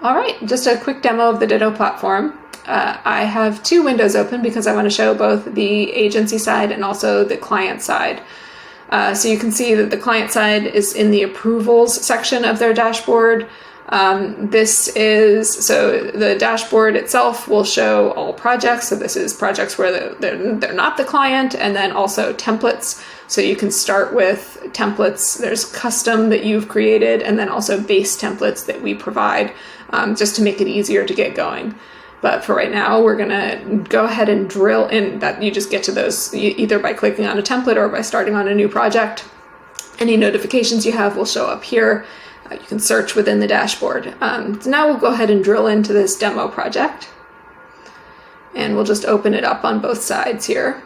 All right, just a quick demo of the Ditto platform. I have two windows open because I want to show both the agency side and also the client side. So you can see that the client side is in the approvals section of their dashboard. So the dashboard itself will show all projects. So this is projects where they're not the client, and then also templates. So you can start with templates. There's custom that you've created, and then also base templates that we provide just to make it easier to get going. But for right now, we're going to go ahead and drill in. That you just get to those either by clicking on a template or by starting on a new project. Any notifications you have will show up here. You can search within the dashboard. So now we'll go ahead and drill into this demo project. And we'll just open it up on both sides here.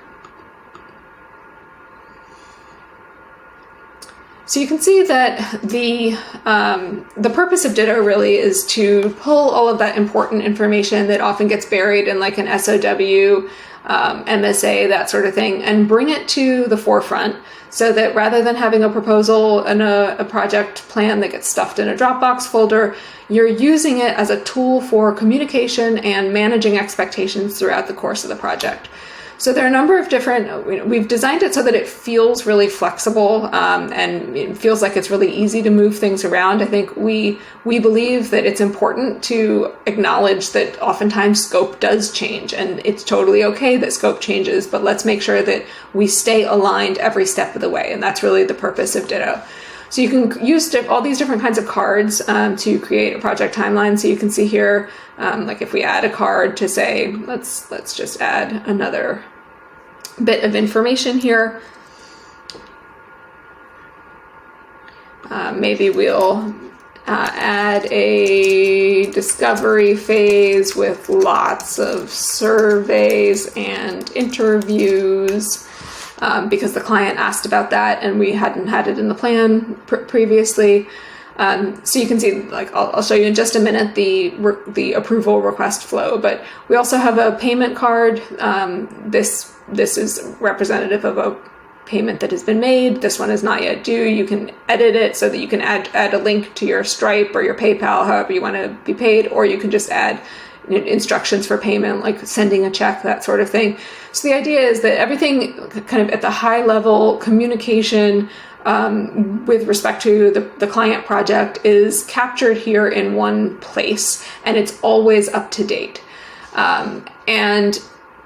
So you can see that the purpose of Ditto really is to pull all of that important information that often gets buried in like an SOW, MSA, that sort of thing, and bring it to the forefront so that rather than having a proposal and a project plan that gets stuffed in a Dropbox folder, you're using it as a tool for communication and managing expectations throughout the course of the project. So there are a number of different, we've designed it so that it feels really flexible and it feels like it's really easy to move things around. I think we believe that it's important to acknowledge that oftentimes scope does change, and it's totally okay that scope changes, but let's make sure that we stay aligned every step of the way. And that's really the purpose of Ditto. So you can use all these different kinds of cards to create a project timeline. So you can see here, like if we add a card to say, let's just add another bit of information here. Maybe we'll add a discovery phase with lots of surveys and interviews. Because the client asked about that and we hadn't had it in the plan previously. So you can see, like I'll show you in just a minute the approval request flow, but we also have a payment card. This is representative of a payment that has been made. This one is not yet due. You can edit it so that you can add a link to your Stripe or your PayPal, however you want to be paid, or you can just add instructions for payment, like sending a check, that sort of thing. So the idea is that everything kind of at the high level communication with respect to the client project is captured here in one place, and it's always up to date. And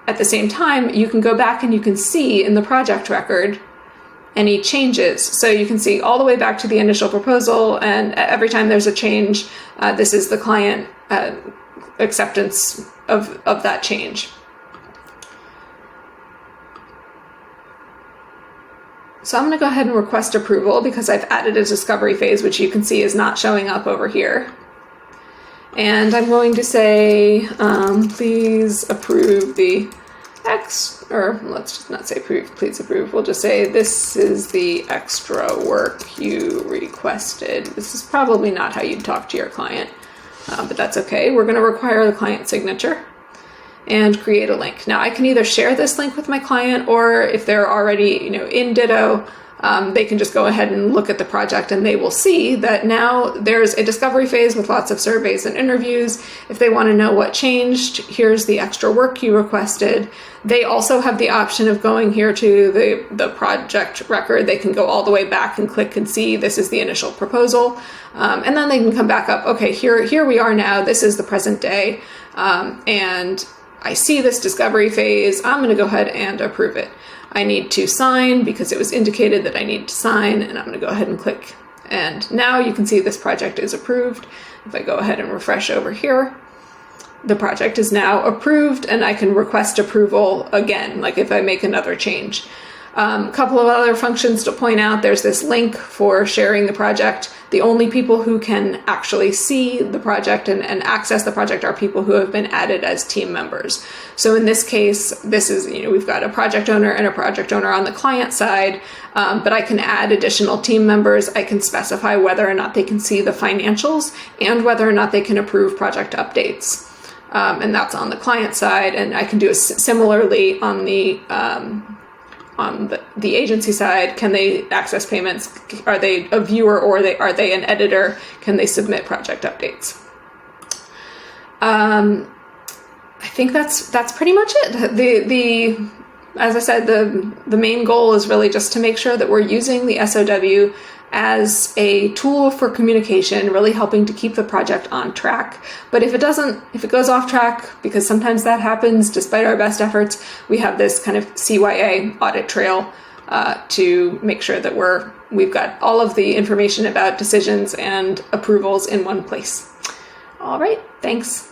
at the same time, you can go back and you can see in the project record any changes. So you can see all the way back to the initial proposal, and every time there's a change, this is the client acceptance of that change. So I'm going to go ahead and request approval because I've added a discovery phase, which you can see is not showing up over here. And I'm going to say, please approve the or let's just not say please approve. We'll just say this is the extra work you requested. This is probably not how you'd talk to your client. But that's okay. We're going to require the client signature and create a link. Now I can either share this link with my client, or if they're already in Ditto, they can just go ahead and look at the project and they will see that now there's a discovery phase with lots of surveys and interviews. If they want to know what changed, here's the extra work you requested. They also have the option of going here to the project record. They can go all the way back and click and see this is the initial proposal. And then they can come back up. Okay, here we are now. This is the present day. And I see this discovery phase. I'm going to go ahead and approve it. I need to sign because it was indicated that I need to sign, and I'm going to go ahead and click. And now you can see this project is approved. If I go ahead and refresh over here, the project is now approved, and I can request approval again, like if I make another change. A couple of other functions to point out. There's this link for sharing the project. The only people who can actually see the project and access the project are people who have been added as team members. So in this case, this is, we've got a project owner and a project owner on the client side, but I can add additional team members. I can specify whether or not they can see the financials and whether or not they can approve project updates. And that's on the client side. And I can do similarly on the agency side. Can they access payments? Are they a viewer, or are they an editor? Can they submit project updates? I think that's pretty much it. As I said, the main goal is really just to make sure that we're using the SOW as a tool for communication, really helping to keep the project on track. But if it goes off track, because sometimes that happens despite our best efforts, we have this kind of CYA audit trail to make sure that we've got all of the information about decisions and approvals in one place. All right, thanks.